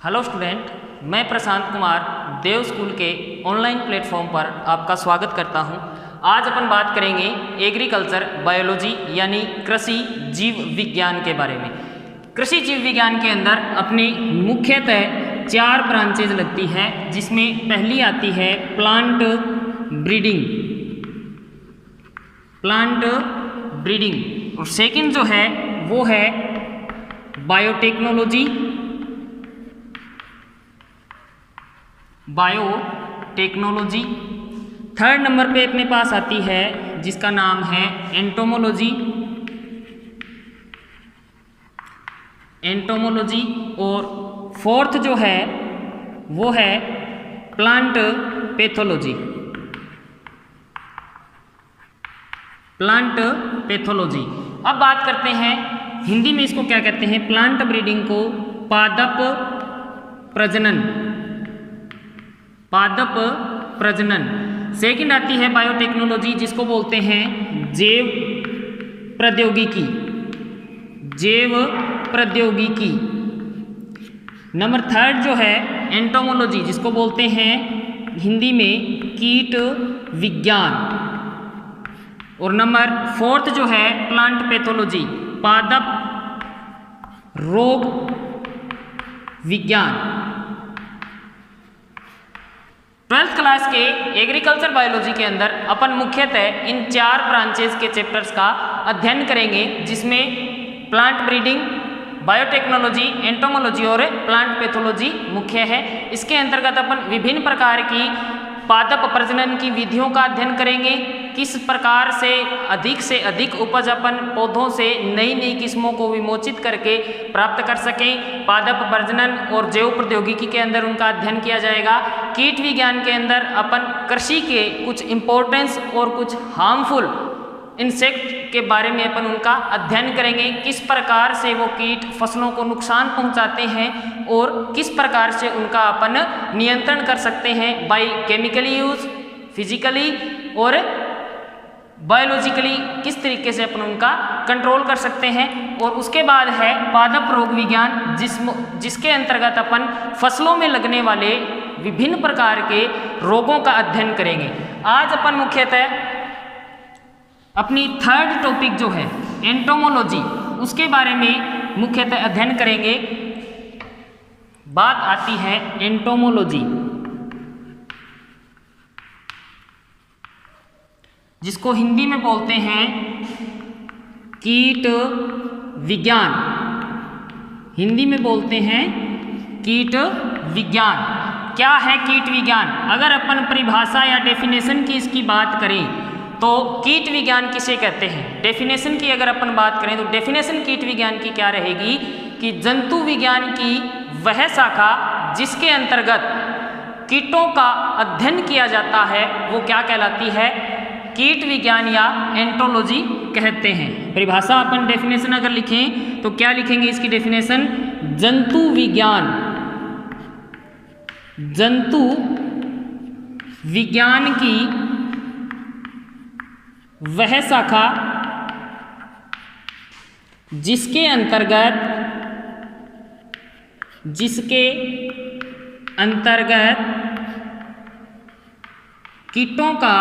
Hello student, मैं प्रशांत कुमार देव school के online platform पर आपका स्वागत करता हूं। आज अपन बात करेंगे एग्रीकल्चर बायोलॉजी यानी कृषि जीव विज्ञान के बारे में। कृषि जीव विज्ञान के अंदर अपनी मुख्यतः 4 ब्रांचेज लगती है, जिसमें पहली आती है प्लांट ब्रीडिंग और सेकंड जो है वो है बायोटेक्नोलॉजी। थर्ड नंबर पे अपने पास आती है जिसका नाम है एंटोमोलॉजी और फोर्थ जो है वो है प्लांट पैथोलॉजी। अब बात करते हैं हिंदी में इसको क्या कहते हैं। प्लांट ब्रीडिंग को पादप प्रजनन। सेकंड आती है बायोटेक्नोलॉजी, जिसको बोलते हैं जैव प्रौद्योगिकी। नंबर थर्ड जो है एंटोमोलॉजी, जिसको बोलते हैं हिंदी में कीट विज्ञान। और नंबर फोर्थ जो है प्लांट पैथोलॉजी, पादप रोग विज्ञान। 12th क्लास के एग्रीकल्चर बायोलॉजी के अंदर अपन मुख्यतः इन 4 ब्रांचेज के चैप्टर्स का अध्ययन करेंगे, जिसमें प्लांट ब्रीडिंग, बायोटेक्नोलॉजी, एंटोमोलॉजी और प्लांट पैथोलॉजी मुख्य है। इसके अंतर्गत अपन विभिन्न प्रकार की पादप प्रजनन की विधियों का अध्ययन करेंगे, किस प्रकार से अधिक उपज अपन पौधों से नई किस्मों को विमोचित करके प्राप्त कर सकें। पादप प्रजनन और जैव प्रौद्योगिकी के अंदर उनका अध्ययन किया जाएगा। कीट विज्ञान के अंदर अपन कृषि के कुछ इम्पोर्टेंस और कुछ हार्मफुल इंसेक्ट के बारे में अपन उनका अध्ययन करेंगे, किस प्रकार से वो कीट फसलों को नुकसान पहुंचाते हैं और किस प्रकार से उनका अपन नियंत्रण कर सकते हैं बाय केमिकली यूज, फिजिकली और बायोलॉजिकली किस तरीके से अपन उनका कंट्रोल कर सकते हैं। और उसके बाद है पादप रोग विज्ञान, जिसके अंतर्गत अपन फसलों में लगने वाले विभिन्न प्रकार के रोगों का अध्ययन करेंगे। आज अपन मुख्यतः अपनी थर्ड टॉपिक जो है एंटोमोलॉजी, उसके बारे में मुख्यतः अध्ययन करेंगे। बात आती है एंटोमोलॉजी, जिसको हिंदी में बोलते हैं कीट विज्ञान। कीट विज्ञान क्या है? कीट विज्ञान अगर अपन परिभाषा या डेफिनेशन की इसकी बात करें तो कीट विज्ञान किसे कहते हैं? डेफिनेशन की अगर अपन बात करें तो डेफिनेशन कीट विज्ञान की क्या रहेगी कि जंतु विज्ञान की वह शाखा जिसके अंतर्गत कीटों का अध्ययन किया जाता है वो क्या कहलाती है? कीट विज्ञान या एंटोलॉजी कहते हैं। परिभाषा अपन डेफिनेशन अगर लिखें तो क्या लिखेंगे इसकी डेफिनेशन? जंतु विज्ञान की वह शाखा जिसके अंतर्गत कीटों का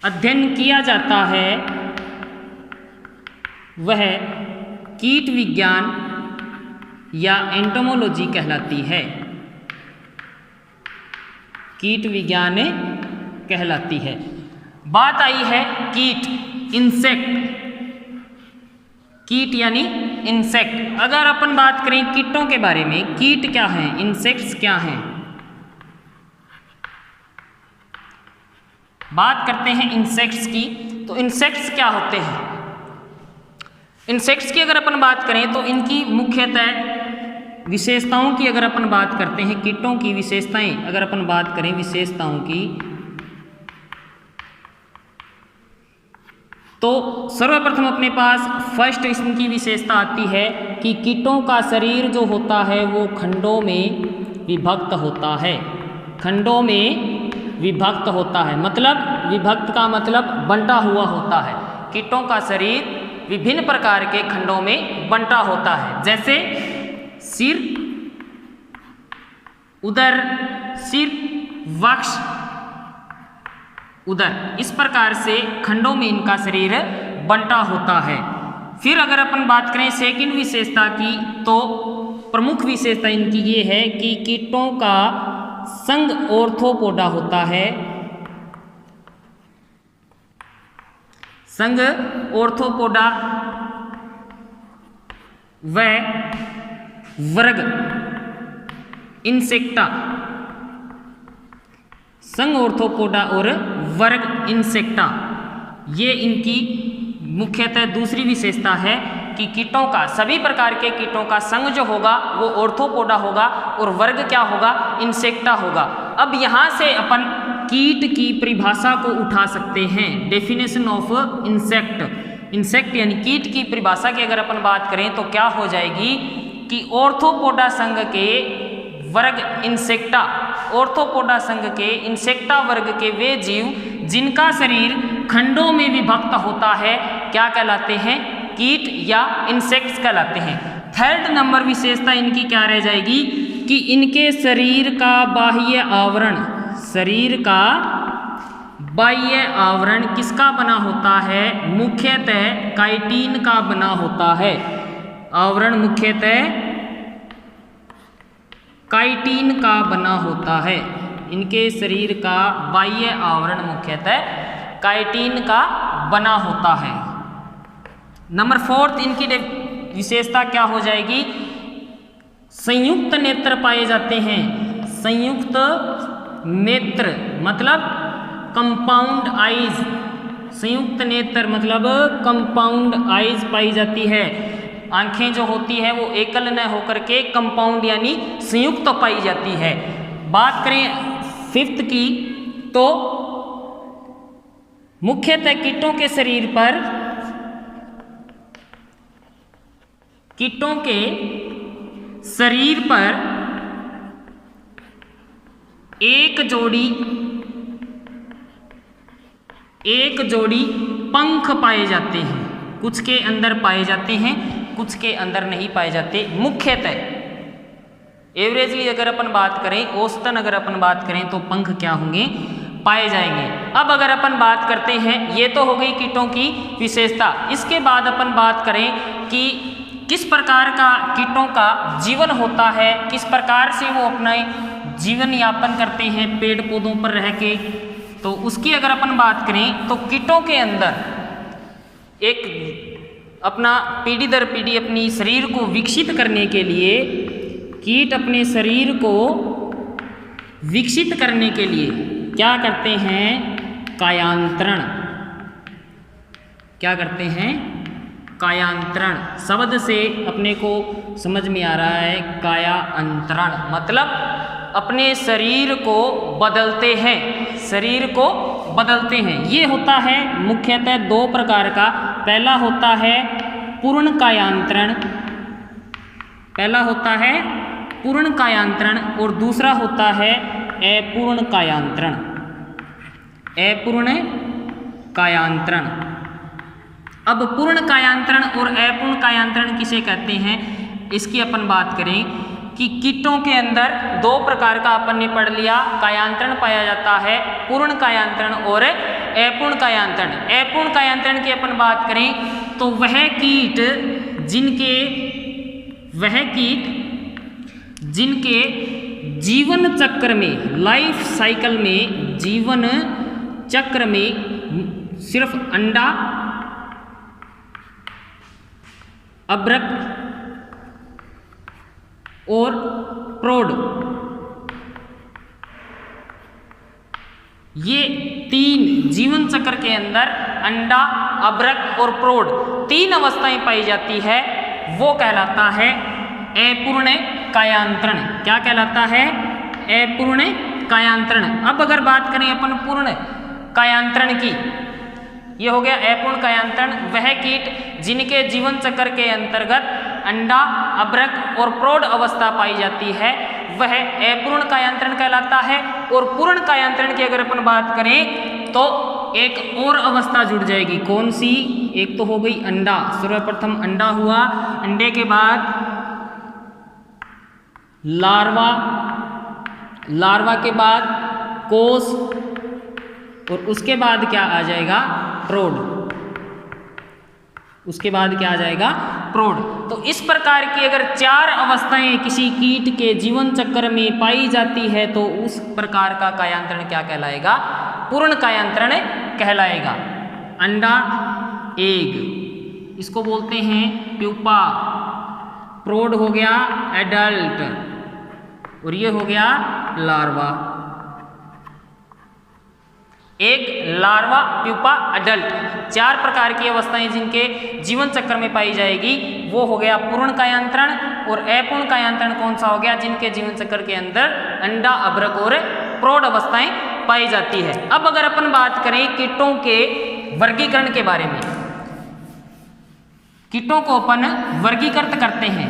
अध्ययन किया जाता है वह कीट विज्ञान या एंटोमोलॉजी कहलाती है। कीट विज्ञान कहलाती है। बात आई है कीट, इंसेक्ट। कीट यानी इंसेक्ट। अगर अपन बात करें कीटों के बारे में, कीट क्या हैं, इंसेक्ट्स क्या हैं, बात करते हैं इंसेक्ट्स की। तो इंसेक्ट्स क्या होते हैं? इंसेक्ट्स की अगर अपन बात करें तो इनकी मुख्यतः विशेषताओं की अगर अपन बात करते हैं, कीटों की विशेषताएं अगर अपन बात करें विशेषताओं की, तो सर्वप्रथम अपने पास फर्स्ट इनकी विशेषता आती है कि कीटों का शरीर जो होता है वो खंडों में विभक्त होता है। खंडों में विभक्त होता है। मतलब विभक्त का मतलब बंटा हुआ होता है। कीटों का शरीर विभिन्न प्रकार के खंडों में बंटा होता है, जैसे सिर, उदर, सिर, वक्ष, उदर, इस प्रकार से खंडों में इनका शरीर बंटा होता है। फिर अगर अपन बात करें सेकंड विशेषता की, तो प्रमुख विशेषता इनकी ये है कि कीटों का संघ ऑर्थोपोडा होता है। संघ ऑर्थोपोडा व वर्ग इंसेक्टा, संघ ऑर्थोपोडा और वर्ग इंसेक्टा, ये इनकी मुख्यतः दूसरी विशेषता है कि कीटों का, सभी प्रकार के कीटों का संघ जो होगा वो ऑर्थोपोडा होगा और वर्ग क्या होगा, इंसेक्टा होगा। अब यहाँ से अपन कीट की परिभाषा को उठा सकते हैं। डेफिनेशन ऑफ इंसेक्ट, इंसेक्ट यानी कीट की परिभाषा की अगर अपन बात करें तो क्या हो जाएगी कि ऑर्थोपोडा संघ के वर्ग इंसेक्टा, ऑर्थोपोडा संघ के इंसेक्टा वर्ग के वे जीव जिनका शरीर खंडों में विभक्त होता है क्या कहलाते हैं, कीट या इंसेक्ट्स कहलाते हैं। थर्ड नंबर विशेषता इनकी क्या रह जाएगी कि इनके शरीर का बाह्य आवरण, शरीर का बाह्य आवरण किसका बना होता है, मुख्यतः काइटिन का बना होता है। आवरण मुख्यतः काइटिन का बना होता है। इनके शरीर का बाह्य आवरण मुख्यतः काइटिन का बना होता है। नंबर फोर्थ इनकी विशेषता क्या हो जाएगी, संयुक्त नेत्र पाए जाते हैं। संयुक्त नेत्र मतलब कंपाउंड आईज, संयुक्त नेत्र मतलब कंपाउंड आईज पाई जाती है। आंखें जो होती है वो एकल न होकर के कंपाउंड यानी संयुक्त पाई जाती है। बात करें फिफ्थ की, तो मुख्यतः कीटों के शरीर पर, कीटों के शरीर पर एक जोड़ी पंख पाए जाते हैं। कुछ के अंदर पाए जाते हैं, कुछ के अंदर नहीं पाए जाते। मुख्यतः एवरेजली अगर अपन बात करें, औसतन अगर अपन बात करें तो पंख क्या होंगे, पाए जाएंगे। अब अगर अपन बात करते हैं, ये तो हो गई कीटों की विशेषता। इसके बाद अपन बात करें कि किस प्रकार का कीटों का जीवन होता है, किस प्रकार से वो अपना जीवन यापन करते हैं पेड़ पौधों पर रह के, तो उसकी अगर अपन बात करें तो कीटों के अंदर एक अपना पीढ़ी दर पीढ़ी अपनी शरीर को विकसित करने के लिए, कीट अपने शरीर को विकसित करने के लिए क्या करते हैं, कायांतरण। क्या करते हैं, कायांतरण। शब्द से अपने को समझ में आ रहा है काया अंतरण, मतलब अपने शरीर को बदलते हैं, शरीर को बदलते हैं। ये होता है मुख्यतः दो प्रकार का। पहला होता है पूर्ण कायांतरण, पहला होता है पूर्ण कायांतरण और दूसरा होता है अपूर्ण कायांतरण। अपूर्ण कायांतरण। अब पूर्ण कायांतरण और अपूर्ण कायांतरण किसे कहते हैं, इसकी अपन बात करें कि कीटों के अंदर दो प्रकार का अपन ने पढ़ लिया, कायांतरण पाया जाता है, पूर्ण कायांतरण और अपूर्ण कायांतरण। अपूर्ण कायांतरण की अपन बात करें तो वह कीट जिनके जीवन चक्र में, लाइफ साइकिल में, जीवन चक्र में सिर्फ अंडा, अभ्रक और प्रौढ़, ये तीन जीवन चक्र के अंदर अंडा, अभ्रक और प्रौढ़ तीन अवस्थाएं पाई जाती है, वो कहलाता है अपूर्ण कायांतरण। क्या कहलाता है, अपूर्ण कायांतरण। अब अगर बात करें अपन पूर्ण कायांतरण की, ये हो गया अपूर्ण कायांतरण। वह कीट जिनके जीवन चक्र के अंतर्गत अंडा, अभ्रक और प्रौढ़ अवस्था पाई जाती है वह अपूर्ण कायांतरण कहलाता है। और पूर्ण कायांतरण की अगर अपन बात करें तो एक और अवस्था जुड़ जाएगी। कौन सी? एक तो हो गई अंडा, सर्वप्रथम अंडा हुआ, अंडे के बाद लार्वा, लार्वा के बाद कोष, और उसके बाद क्या आ जाएगा? प्रौढ़। उसके बाद क्या आ जाएगा? प्रौढ़। तो इस प्रकार की अगर 4 अवस्थाएं किसी कीट के जीवन चक्र में पाई जाती है तो उस प्रकार का कायांतरण क्या कहलाएगा? पूर्ण कायांतरण कहलाएगा। अंडा, एग, इसको बोलते हैं प्यूपा, प्रौढ़ हो गया एडल्ट, और ये हो गया लार्वा। एक लार्वा, प्यूपा, अडल्ट, 4 प्रकार की अवस्थाएं जिनके जीवन चक्र में पाई जाएगी वो हो गया पूर्ण कायांतरण। और अपूर्ण कायांतरण कौन सा हो गया? जिनके जीवन चक्र के अंदर अंडा, अभ्रक और प्रौढ़ अवस्थाएं पाई जाती है। अब अगर अपन बात करें कीटों के वर्गीकरण के बारे में, कीटों को अपन वर्गीकृत करते हैं।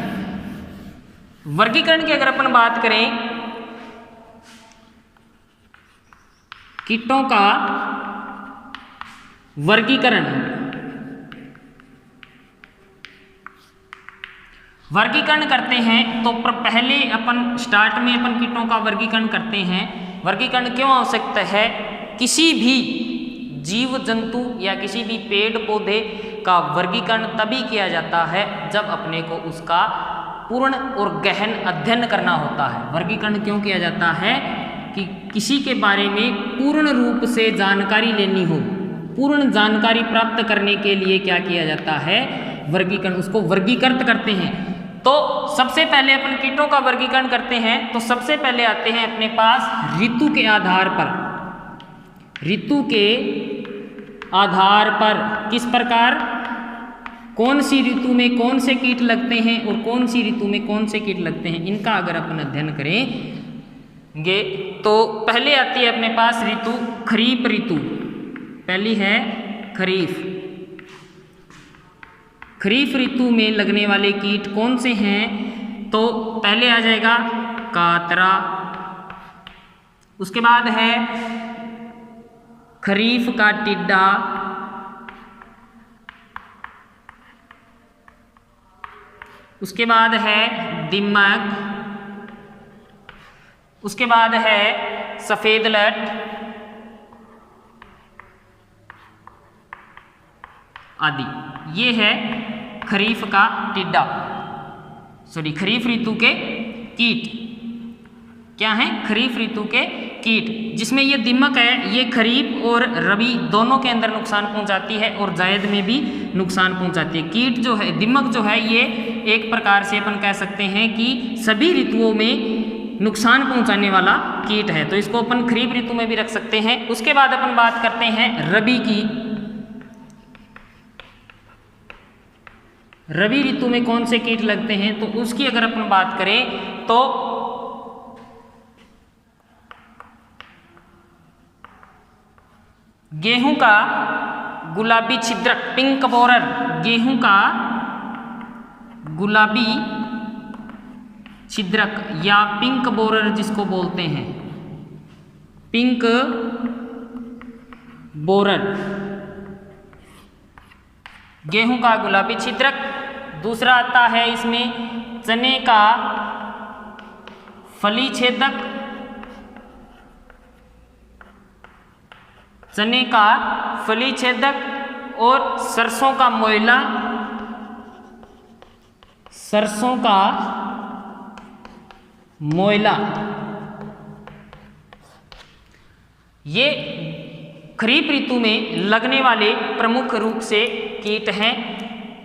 वर्गीकरण की अगर अपन बात करें, कीटों का वर्गीकरण, वर्गीकरण करते हैं तो पहले अपन स्टार्ट में अपन कीटों का वर्गीकरण करते हैं। वर्गीकरण क्यों आवश्यक है? किसी भी जीव जंतु या किसी भी पेड़ पौधे का वर्गीकरण तभी किया जाता है जब अपने को उसका पूर्ण और गहन अध्ययन करना होता है। वर्गीकरण क्यों किया जाता है? कि किसी के बारे में पूर्ण रूप से जानकारी लेनी हो, पूर्ण जानकारी प्राप्त करने के लिए क्या किया जाता है? वर्गीकरण, उसको वर्गीकृत करते हैं। तो सबसे पहले अपन कीटों का वर्गीकरण करते हैं तो सबसे पहले आते हैं अपने पास ऋतु के आधार पर। ऋतु के आधार पर किस प्रकार, कौन सी ऋतु में कौन से कीट लगते हैं और कौन सी ऋतु में कौन से कीट लगते हैं, इनका अगर अपन अध्ययन करेंगे तो पहले आती है अपने पास ऋतु खरीफ ऋतु। पहली है खरीफ। खरीफ ऋतु में लगने वाले कीट कौन से हैं? तो पहले आ जाएगा कातरा, उसके बाद है खरीफ का टिड्डा, उसके बाद है दीमक, उसके बाद है सफेद लट, आदि। ये है खरीफ का टिड्डा, खरीफ ऋतु के कीट। क्या है? खरीफ ऋतु के कीट, जिसमें ये दीमक है, ये खरीफ और रबी दोनों के अंदर नुकसान पहुंचाती है और जायद में भी नुकसान पहुंचाती है। कीट जो है, दीमक जो है, ये एक प्रकार से अपन कह सकते हैं कि सभी ऋतुओं में नुकसान पहुंचाने वाला कीट है, तो इसको अपन खरीफ ऋतु में भी रख सकते हैं। उसके बाद अपन बात करते हैं रबी की। रबी ऋतु में कौन से कीट लगते हैं तो उसकी अगर अपन बात करें तो गेहूं का गुलाबी छिद्रक पिंक बोरर, गेहूं का गुलाबी छिद्रक या पिंक बोरर जिसको बोलते हैं, पिंक बोरर, गेहूं का गुलाबी छिद्रक। दूसरा आता है इसमें चने का फली छेदक, चने का फली छेदक और सरसों का मोयला, सरसों का मोयला। ये खरीफ ऋतु में लगने वाले प्रमुख रूप से कीट हैं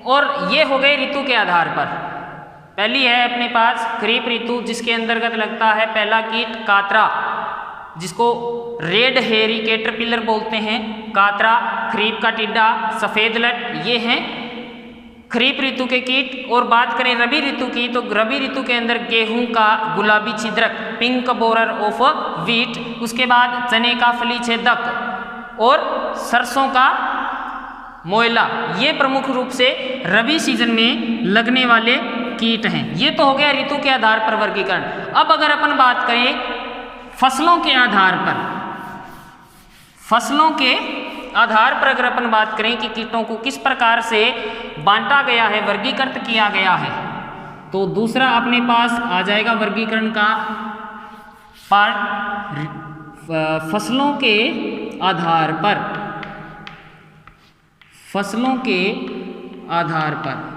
और ये हो गए ऋतु के आधार पर। पहली है अपने पास खरीफ ऋतु, जिसके अंतर्गत लगता है पहला कीट कातरा, जिसको रेड हेरी कैटरपिलर बोलते हैं। कातरा, खरीफ का टिड्डा, सफेद लट, ये हैं खरीफ ऋतु के कीट। और बात करें रबी ऋतु की तो रबी ऋतु के अंदर गेहूं का गुलाबी छिद्रक पिंक बोरर ऑफ वीट, उसके बाद चने का फली छेदक और सरसों का मोयला, ये प्रमुख रूप से रबी सीजन में लगने वाले कीट हैं। ये तो हो गया ऋतु के आधार पर वर्गीकरण। अब अगर अपन बात करें फसलों के आधार पर, फसलों के आधार पर अगर अपन बात करें कि कीटों को किस प्रकार से बांटा गया है, वर्गीकृत किया गया है, तो दूसरा अपने पास आ जाएगा वर्गीकरण का पार्ट फसलों के आधार पर, फसलों के आधार पर।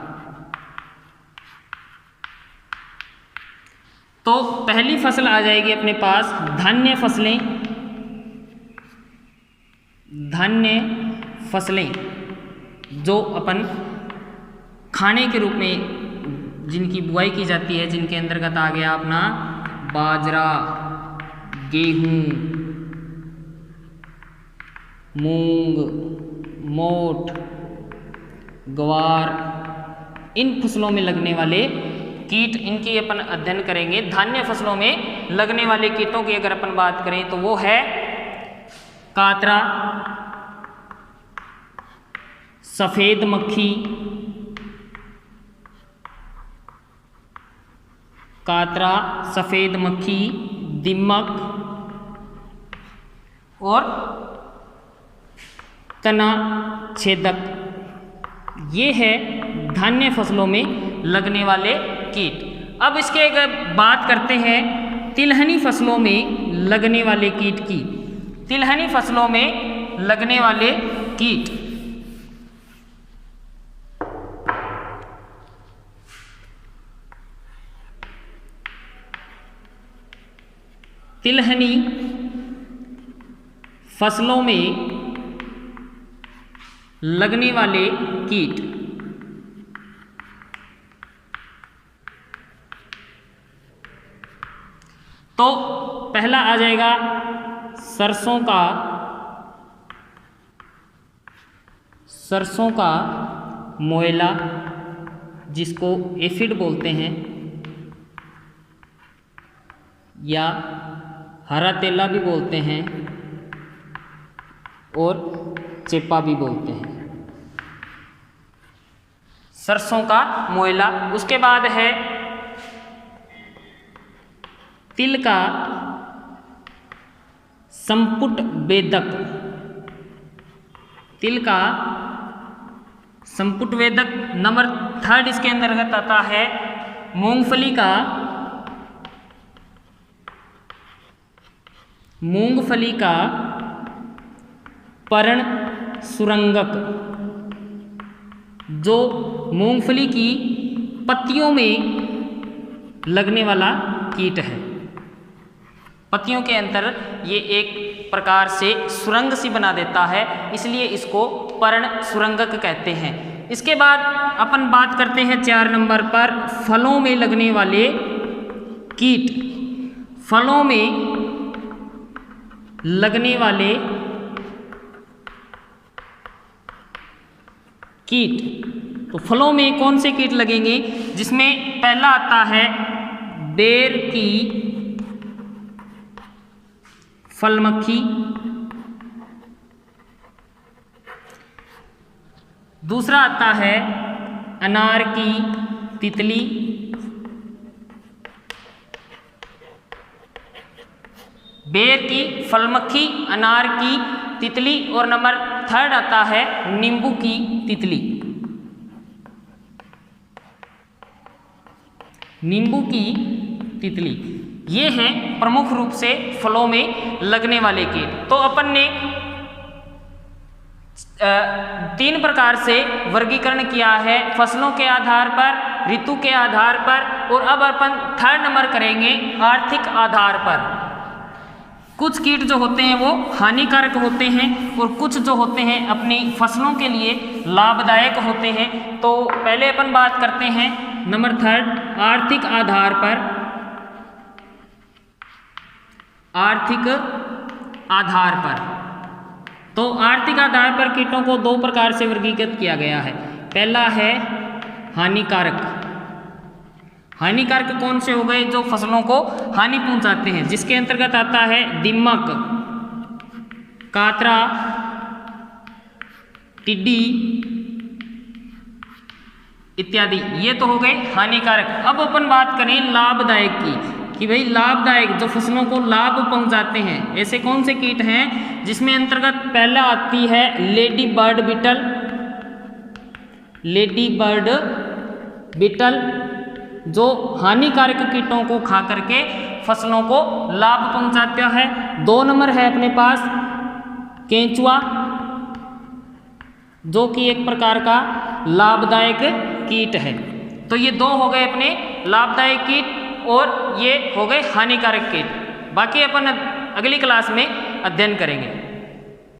तो पहली फसल आ जाएगी अपने पास धान्य फसलें, धान्य फसलें जो अपन खाने के रूप में जिनकी बुआई की जाती है, जिनके अंतर्गत आ गया अपना बाजरा, गेहूं, मूंग, मोठ, ग्वार, इन फसलों में लगने वाले कीट, इनकी अपन अध्ययन करेंगे। धान्य फसलों में लगने वाले कीटों की अगर अपन बात करें तो वो है कातरा, सफेद मक्खी, कातरा, सफेद मक्खी, दीमक और तना छेदक। ये है धान्य फसलों में लगने वाले कीट। अब इसके अगर बात करते हैं तिलहनी फसलों में लगने वाले कीट की, तिलहनी फसलों में लगने वाले कीट, तिलहनी फसलों में लगने वाले कीट, तो पहला आ जाएगा सरसों का मोएला, जिसको एफिड बोलते हैं या हरा तेला भी बोलते हैं और चेपा भी बोलते हैं, सरसों का मोएला। उसके बाद है तिल का संपुट वेदक, तिल का संपुट वेदक। नंबर 3 इसके अंतर्गत आता है मूंगफली का पर्ण सुरंगक, जो मूंगफली की पत्तियों में लगने वाला कीट है। पत्तियों के अंदर ये एक प्रकार से सुरंग सी बना देता है, इसलिए इसको पर्ण सुरंगक कहते हैं। इसके बाद अपन बात करते हैं 4 नंबर पर फलों में लगने वाले कीट, फलों में लगने वाले कीट। तो फलों में कौन से कीट लगेंगे, जिसमें पहला आता है बेर की फल मक्खी, दूसरा आता है अनार की तितली, बेर की फल मक्खी, अनार की तितली, और नंबर 3 आता है नींबू की तितली, नींबू की तितली। ये हैं प्रमुख रूप से फलों में लगने वाले कीट। तो अपन ने 3 प्रकार से वर्गीकरण किया है, फसलों के आधार पर, ऋतु के आधार पर, और अब अपन 3rd नंबर करेंगे आर्थिक आधार पर। कुछ कीट जो होते हैं वो हानिकारक होते हैं और कुछ जो होते हैं अपनी फसलों के लिए लाभदायक होते हैं। तो पहले अपन बात करते हैं नंबर 3 आर्थिक आधार पर, आर्थिक आधार पर। तो आर्थिक आधार पर कीटों को 2 प्रकार से वर्गीकृत किया गया है। पहला है हानिकारक। हानिकारक कौन से हो गए, जो फसलों को हानि पहुंचाते हैं, जिसके अंतर्गत आता है दीमक, कातरा, टिड्डी, इत्यादि। ये तो हो गए हानिकारक। अब अपन बात करें लाभदायक की, कि भाई लाभदायक जो फसलों को लाभ पहुंचाते हैं, ऐसे कौन से कीट हैं जिसमें अंतर्गत पहला आती है ladybird beetle. Ladybird beetle जो हानिकारक कीटों को खा करके फसलों को लाभ पहुंचाता है। 2 नंबर है अपने पास केंचुआ, जो कि एक प्रकार का लाभदायक कीट है। तो ये 2 हो गए अपने लाभदायक कीट और ये हो गए हानिकारक कीट। बाकी अपन अगली क्लास में अध्ययन करेंगे।